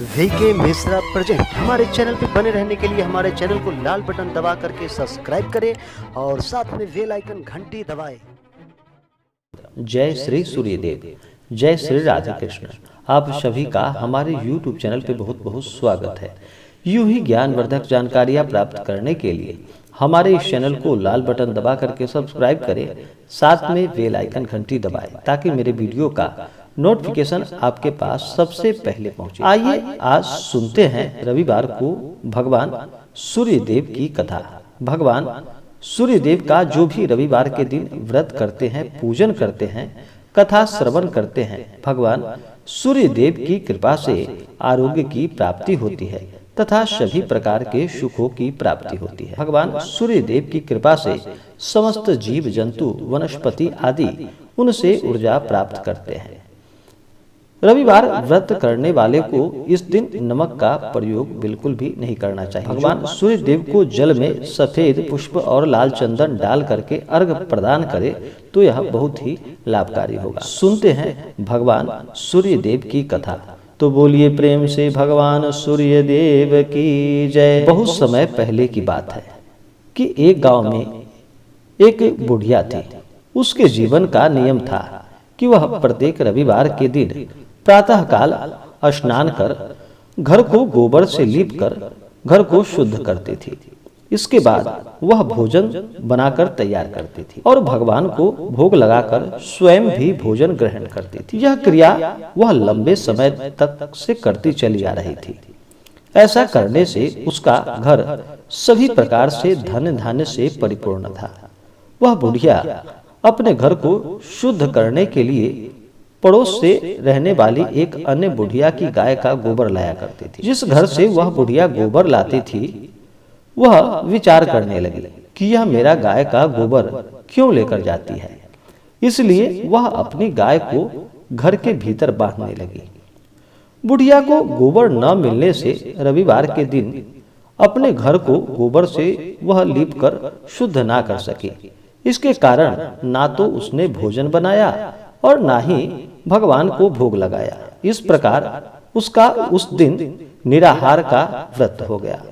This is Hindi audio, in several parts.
VK Mishra present. हमारे चैनल पे बने रहने के लिए हमारे चैनल को लाल बटन दबा करके सब्सक्राइब करें और साथ में बेल आइकन घंटी दबाएं। जय श्री सूर्यदेव, जय श्री राधा कृष्ण। आप सभी का हमारे YouTube चैनल पे बहुत बहुत स्वागत है। यूं ही ज्ञानवर्धक जानकारियां प्राप्त करने के लिए हमारे इस चैनल को लाल बटन दबा करके सब्सक्राइब करें, साथ में बेल आइकन घंटी दबाएं ताकि मेरे वीडियो का नोटिफिकेशन आपके पास सबसे पहले पहुंचे। आइए आज सुनते हैं रविवार को भगवान सूर्यदेव की कथा। भगवान सूर्यदेव का जो भी रविवार के दिन व्रत करते हैं, पूजन करते हैं, कथा श्रवण करते हैं, भगवान सूर्यदेव की कृपा से आरोग्य की प्राप्ति होती है तथा सभी प्रकार के सुखों की प्राप्ति होती है। भगवान सूर्यदेव की कृपा से समस्त जीव जंतु, वनस्पति आदि उनसे ऊर्जा प्राप्त करते हैं। रविवार व्रत करने वाले को इस दिन नमक का प्रयोग बिल्कुल भी नहीं करना चाहिए। भगवान सूर्यदेव को जल में सफेद पुष्प और लाल चंदन डाल करके अर्घ प्रदान करे तो यह बहुत ही लाभकारी होगा। सुनते हैं भगवान सूर्यदेव की कथा। तो बोलिए प्रेम से भगवान सूर्यदेव की जय। बहुत समय पहले की बात है कि एक गांव में एक बुढ़िया थी। उसके जीवन का नियम था कि वह प्रत्येक रविवार के दिन प्रातः काल स्नान कर घर को गोबर से लीप कर घर को शुद्ध करती थी। इसके बाद वह भोजन बनाकर तैयार करती थी और भगवान को भोग लगाकर स्वयं भी भोजन ग्रहण करती थी। यह क्रिया वह लंबे समय तक से करती चली आ रही थी। ऐसा करने से उसका घर सभी प्रकार से धन धान्य से परिपूर्ण था। वह बुढ़िया अपने घर को शुद्ध करने के लिए पड़ोस से रहने वाली एक अन्य बुढ़िया की गाय का गोबर लाया करती थी। जिस घर से वह बुढ़िया गोबर लाती थी, वह विचार करने लगी कि यह मेरा गाय का गोबर क्यों लेकर जाती है। इसलिए वह अपनी गाय को घर के भीतर बांधने लगी। बुढ़िया को गोबर न मिलने से रविवार के दिन अपने घर को गोबर से वह लीप कर शुद्ध ना कर सकी। इसके कारण ना तो उसने भोजन बनाया और ना ही भगवान को भोग लगाया। इस प्रकार उसका उस दिन निराहार का व्रत हो गया।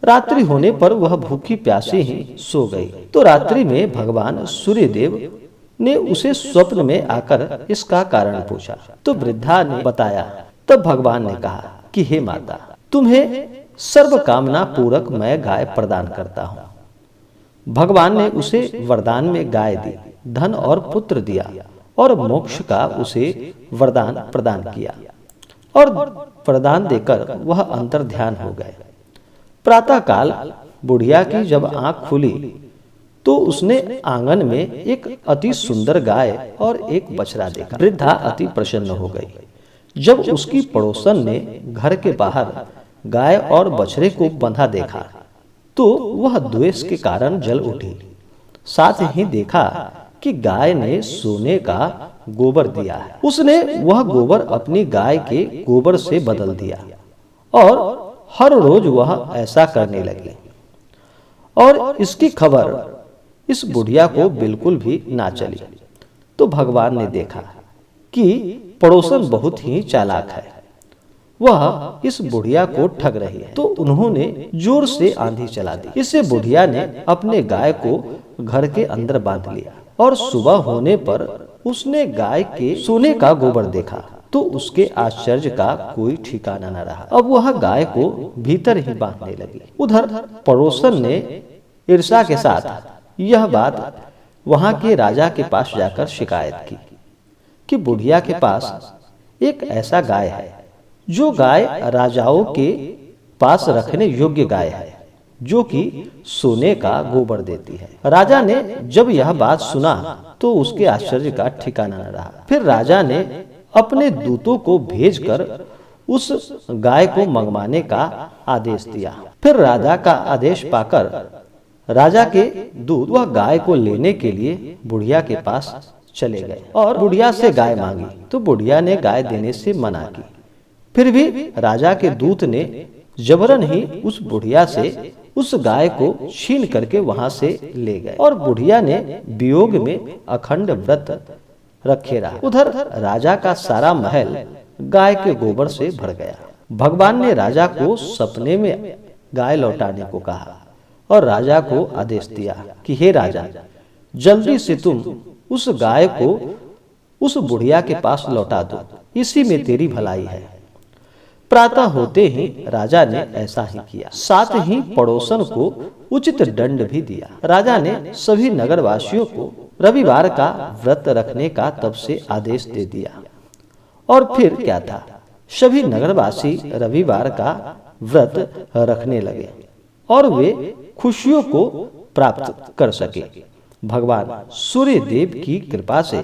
रात्रि होने पर वह भूखी प्यासी ही सो गई। तो रात्रि में भगवान सूर्यदेव ने उसे स्वप्न में आकर इसका कारण पूछा। तो वृद्धा ने बताया। तब भगवान ने कहा कि हे माता, तुम्हें सर्व कामना पूरक मैं गाय प्रदान करता हूँ। भगवान ने उसे वरदान में गाय दी, धन और पुत्र दिया और मोक्ष का उसे वरदान प्रदान किया और वरदान देकर वह अंतर ध्यान हो गए। प्रातः काल बुढ़िया की जब आंख खुली तो उसने आंगन में एक अति सुंदर गाय और एक बछड़ा देखा। वृद्धा अति प्रसन्न हो गई। जब उसकी पड़ोसन ने घर के बाहर गाय और बछड़े को बंधा देखा तो वह द्वेष के कारण जल उठी। साथ ही देखा कि गाय ने सोने का गोबर दिया है। उसने वह गोबर अपनी गाय के गोबर से बदल दिया और हर रोज वह ऐसा करने लगी। और इसकी खबर इस बुढ़िया को बिल्कुल भी ना चली। तो भगवान ने देखा कि पड़ोसन बहुत ही चालाक है, वह इस बुढ़िया को ठग रही है। तो उन्होंने जोर से आंधी चला दी। इससे बुढ़िया ने अपने गाय को घर के अंदर बांध लिया और सुबह होने पर उसने गाय के सोने का गोबर देखा तो उसके आश्चर्य का कोई ठिकाना न रहा। अब वह गाय को भीतर ही बांधने लगी। उधर पड़ोसन ने ईर्ष्या के साथ यह बात वहां के राजा के पास जाकर शिकायत की कि बुढ़िया के पास एक ऐसा गाय है जो गाय राजाओं के पास रखने योग्य गाय है, जो कि सोने का गोबर देती है। राजा ने जब यह बात सुना तो उसके आश्चर्य का ठिकाना न रहा। फिर राजा ने अपने दूतों को भेजकर उस गाय को मंगवाने का आदेश दिया। फिर राजा का आदेश पाकर राजा के दूत वह गाय को लेने के लिए बुढ़िया के पास चले गए और बुढ़िया से गाय मांगी। तो बुढ़िया ने गाय देने से मना की। फिर भी राजा के दूत ने जबरन ही उस बुढ़िया से उस गाय को छीन करके वहां से ले गए और बुढ़िया ने वियोग में अखंड व्रत रखे रहा। उधर राजा का सारा महल गाय के गोबर से भर गया। भगवान ने राजा को सपने में गाय लौटाने को कहा और राजा को आदेश दिया कि हे राजा, जल्दी से तुम उस गाय को उस बुढ़िया के पास लौटा दो, इसी में तेरी भलाई है। प्रातः होते ही राजा ने ऐसा ही किया। साथ ही पड़ोसन को उचित दंड भी दिया। राजा ने सभी नगरवासियों को रविवार का व्रत रखने का तब से आदेश दे दिया। और फिर क्या था, सभी नगरवासी रविवार का व्रत रखने लगे और वे खुशियों को प्राप्त कर सके। भगवान सूर्य देव की कृपा से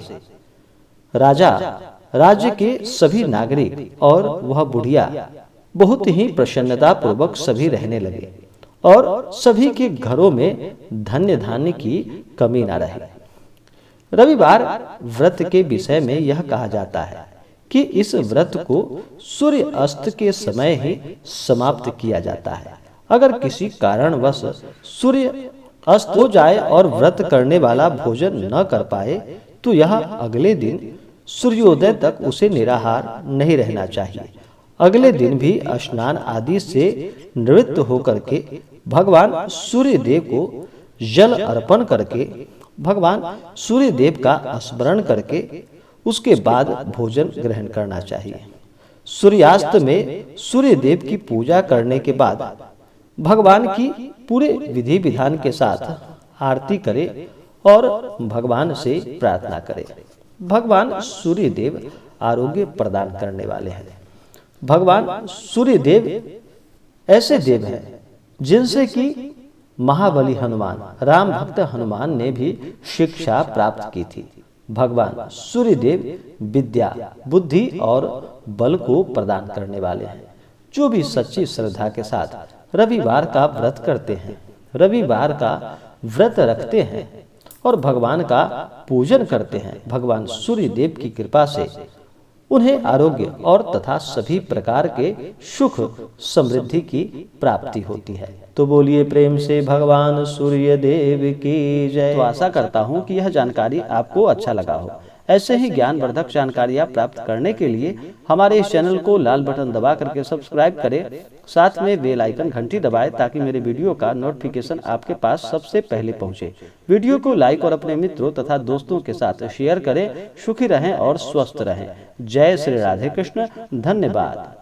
राजा, राज्य के सभी नागरिक और वह बुढ़िया बहुत ही प्रसन्नता पूर्वक सभी रहने लगे और सभी के घरों में धन्य धान्य की कमी न रही। रविवार व्रत के विषय में यह कहा जाता है कि इस व्रत को सूर्य अस्त के समय ही समाप्त किया जाता है। अगर किसी कारणवश सूर्य अस्त हो जाए और व्रत करने वाला भोजन न कर पाए तो यह अगले दिन सूर्योदय तक उसे निराहार नहीं रहना चाहिए। अगले दिन भी स्नान आदि से निवृत्त होकर के भगवान सूर्य देव को जल अर्पण करके, भगवान सूर्य देव का स्मरण करके उसके बाद भोजन ग्रहण करना चाहिए। सूर्यास्त में सूर्य देव की पूजा करने के बाद भगवान की पूरे विधि विधान के साथ आरती करे और भगवान से प्रार्थना करे। भगवान सूर्य देव आरोग्य प्रदान करने वाले हैं। भगवान सूर्य देव ऐसे देव हैं जिनसे कि महाबली हनुमान, राम भक्त हनुमान ने भी शिक्षा प्राप्त की थी। भगवान सूर्य देव विद्या, बुद्धि और बल को प्रदान करने वाले हैं। जो भी सच्ची श्रद्धा के साथ रविवार का व्रत करते हैं, रविवार का व्रत रखते हैं और भगवान का पूजन करते हैं, भगवान सूर्य देव की कृपा से उन्हें आरोग्य और तथा सभी प्रकार के सुख समृद्धि की प्राप्ति होती है। तो बोलिए प्रेम से भगवान सूर्य देव की जय। तो आशा करता हूँ कि यह जानकारी आपको अच्छा लगा हो। ऐसे ही ज्ञानवर्धक जानकारियाँ प्राप्त करने के लिए हमारे इस चैनल को लाल बटन दबा करके सब्सक्राइब करें, साथ में बेल आइकन घंटी दबाएं ताकि मेरे वीडियो का नोटिफिकेशन आपके पास सबसे पहले पहुंचे। वीडियो को लाइक और अपने मित्रों तथा दोस्तों के साथ शेयर करें। सुखी रहें और स्वस्थ रहें। जय श्री राधे कृष्ण। धन्यवाद।